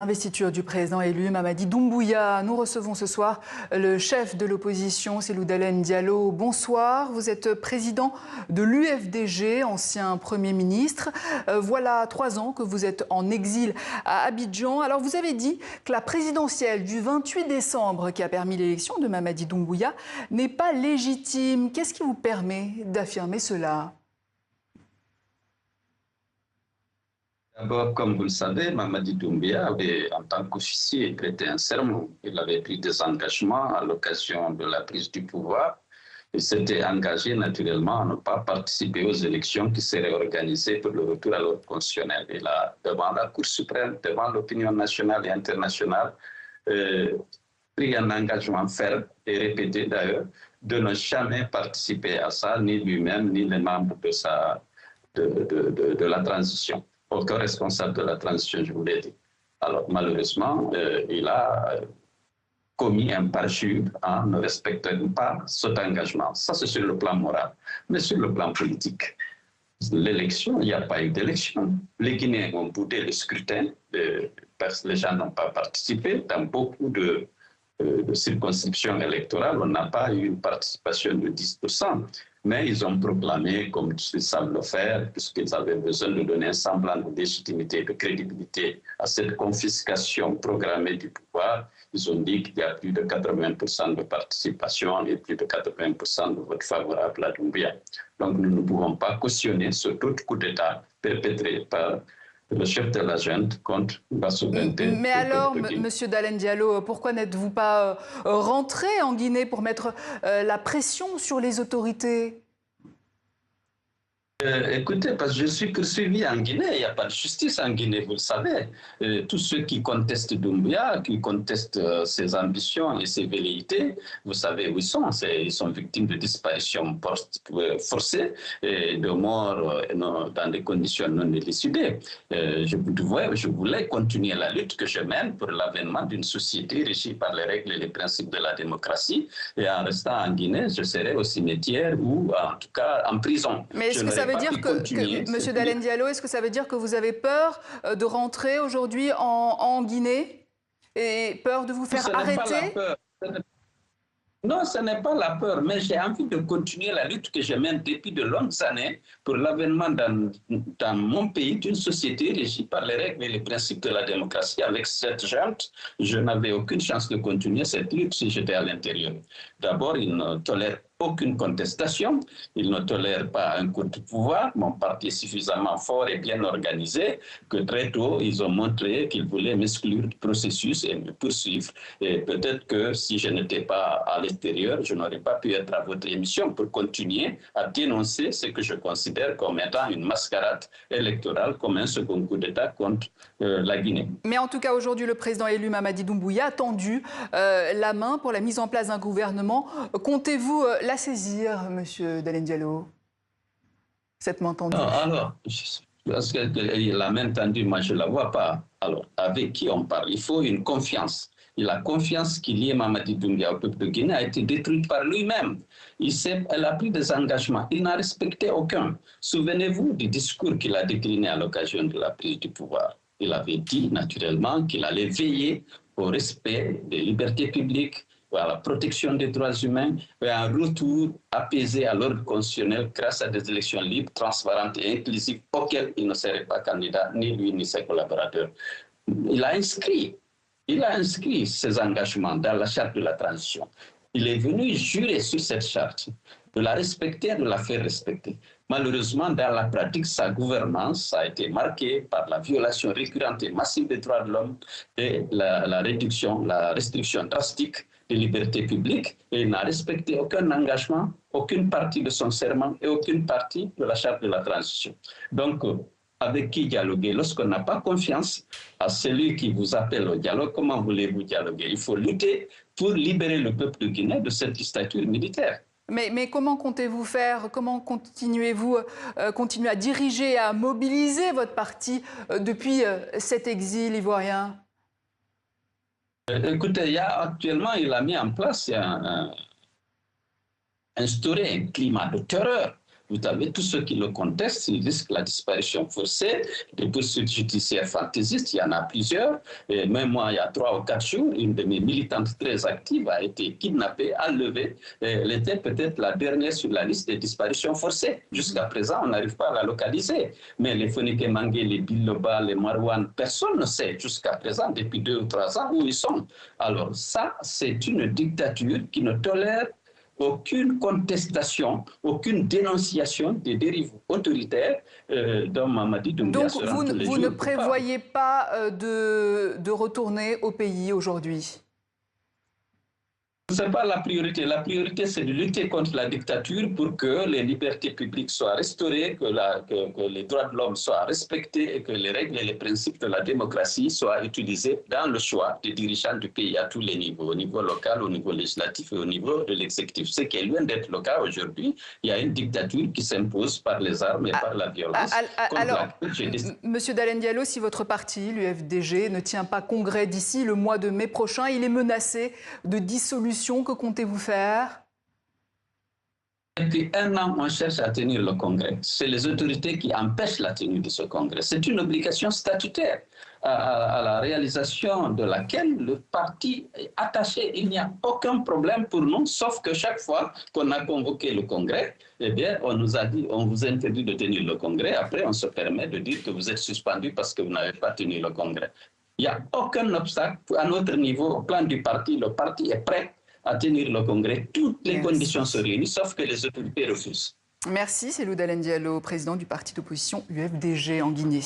Investiture du président élu Mamadi Doumbouya. Nous recevons ce soir le chef de l'opposition, Cellou Dalein Diallo. Bonsoir, vous êtes président de l'UFDG, ancien Premier ministre. Voilà 3 ans que vous êtes en exil à Abidjan. Alors vous avez dit que la présidentielle du 28 décembre qui a permis l'élection de Mamadi Doumbouya n'est pas légitime. Qu'est-ce qui vous permet d'affirmer cela ? D'abord, comme vous le savez, Mamadi Doumbouya avait, en tant qu'officier, prêté un serment. Il avait pris des engagements à l'occasion de la prise du pouvoir. Il s'était engagé naturellement à ne pas participer aux élections qui seraient organisées pour le retour à l'ordre constitutionnel. Il a, devant la Cour suprême, devant l'opinion nationale et internationale, pris un engagement ferme et répété d'ailleurs de ne jamais participer à ça, ni lui-même, ni les membres de la transition. Aucun responsable de la transition, je vous l'ai dit. Alors, malheureusement, il a commis un parjure en ne respectant pas cet engagement. Ça, c'est sur le plan moral. Mais sur le plan politique, l'élection, il n'y a pas eu d'élection. Les Guinéens ont boudé le scrutin. Les gens n'ont pas participé. Dans beaucoup de circonscriptions électorales, on n'a pas eu une participation de 10%. Mais ils ont proclamé, comme ils savent le faire, puisqu'ils avaient besoin de donner un semblant de légitimité, de crédibilité à cette confiscation programmée du pouvoir, ils ont dit qu'il y a plus de 80% de participation et plus de 80% de vote favorable à Doumbouya. Donc nous ne pouvons pas cautionner ce tout coup d'État perpétré par le chef de la junte contre la souveraineté. Mais alors, Monsieur Dalein Diallo, pourquoi n'êtes-vous pas rentré en Guinée pour mettre la pression sur les autorités ? Écoutez, parce que je suis poursuivi en Guinée, il n'y a pas de justice en Guinée, vous le savez. Tous ceux qui contestent Doumbouya, qui contestent ses ambitions et ses velléités, vous savez où ils sont. Ils sont victimes de disparitions forcées et de morts dans des conditions non élucidées. Je voulais continuer la lutte que je mène pour l'avènement d'une société régie par les règles et les principes de la démocratie. Et en restant en Guinée, je serai au cimetière ou en tout cas en prison. Mais est-ce que ça veut dire que Monsieur Dalein Diallo, est-ce que ça veut dire que vous avez peur de rentrer aujourd'hui en Guinée et peur de vous faire arrêter ? Non, ce n'est pas la peur, mais j'ai envie de continuer la lutte que je mène depuis de longues années pour l'avènement dans mon pays d'une société régie par les règles et les principes de la démocratie. Avec cette junte, je n'avais aucune chance de continuer cette lutte si j'étais à l'intérieur. D'abord, ils ne tolèrent aucune contestation, ils ne tolèrent pas un coup de pouvoir. Mon parti est suffisamment fort et bien organisé que très tôt, ils ont montré qu'ils voulaient m'exclure du processus et me poursuivre. Et peut-être que si je n'étais pas à l'extérieur, je n'aurais pas pu être à votre émission pour continuer à dénoncer ce que je considère comme étant une mascarade électorale, comme un second coup d'État contre la Guinée. Mais en tout cas, aujourd'hui, le président élu Mamadi Doumbouya a tendu la main pour la mise en place d'un gouvernement. Comptez-vous la saisir, Monsieur Dalein Diallo, cette main tendue? Non, alors, parce que la main tendue, moi, je ne la vois pas. Alors, avec qui on parle? Il faut une confiance. Et la confiance qui lie Mamadi Doumbouya au peuple de Guinée a été détruite par lui-même. Elle a pris des engagements. Il n'a respecté aucun. Souvenez-vous du discours qu'il a décliné à l'occasion de la prise du pouvoir. Il avait dit, naturellement, qu'il allait veiller au respect des libertés publiques, à la protection des droits humains et un retour apaisé à l'ordre constitutionnel grâce à des élections libres, transparentes et inclusives auxquelles il ne serait pas candidat, ni lui ni ses collaborateurs. Il a inscrit ses engagements dans la charte de la transition. Il est venu jurer sur cette charte de la respecter et de la faire respecter. Malheureusement, dans la pratique, sa gouvernance a été marquée par la violation récurrente et massive des droits de l'homme et la restriction drastique des libertés publiques, et il n'a respecté aucun engagement, aucune partie de son serment et aucune partie de la charte de la transition. Donc, avec qui dialoguer? Lorsqu'on n'a pas confiance à celui qui vous appelle au dialogue, comment voulez-vous dialoguer? Il faut lutter pour libérer le peuple de Guinée de cette dictature militaire. Mais comment comptez-vous faire? Comment continuez-vous à diriger, à mobiliser votre parti depuis cet exil ivoirien? Écoutez, actuellement, il a mis en place, instauré un climat de terreur Vous avez tous ceux qui le contestent, ils risquent la disparition forcée, des poursuites judiciaires fantaisistes, il y en a plusieurs. Et même moi, il y a 3 ou 4 jours, une de mes militantes très actives a été kidnappée, enlevée. Elle était peut-être la dernière sur la liste des disparitions forcées. Jusqu'à présent, on n'arrive pas à la localiser. Mais les Fonike Mangué, les Biloba, les Marouane, personne ne sait jusqu'à présent, depuis 2 ou 3 ans, où ils sont. Alors ça, c'est une dictature qui ne tolère aucune contestation, aucune dénonciation des dérives autoritaires dont Mamadi Doumbouya se rend tous les jours. Donc vous ne prévoyez pas de retourner au pays aujourd'hui? Ce n'est pas la priorité. La priorité, c'est de lutter contre la dictature pour que les libertés publiques soient restaurées, que les droits de l'homme soient respectés et que les règles et les principes de la démocratie soient utilisés dans le choix des dirigeants du pays à tous les niveaux, au niveau local, au niveau législatif et au niveau de l'exécutif. Ce qui est loin d'être le cas aujourd'hui. Il y a une dictature qui s'impose par les armes et par la violence. Alors, Monsieur Dalein Diallo, si votre parti, l'UFDG, ne tient pas congrès d'ici le mois de mai prochain, il est menacé de dissolution. Que comptez-vous faire? Depuis 1 an, on cherche à tenir le congrès. C'est les autorités qui empêchent la tenue de ce congrès. C'est une obligation statutaire à la réalisation de laquelle le parti est attaché. Il n'y a aucun problème pour nous, sauf que chaque fois qu'on a convoqué le congrès, eh bien, on nous a dit, on vous interdit de tenir le congrès. Après, on se permet de dire que vous êtes suspendu parce que vous n'avez pas tenu le congrès. Il n'y a aucun obstacle à notre niveau, au plan du parti. Le parti est prêt à tenir le congrès. Toutes les conditions se réunissent, sauf que les autorités refusent. Merci, c'est Dalein Diallo, président du parti d'opposition UFDG en Guinée.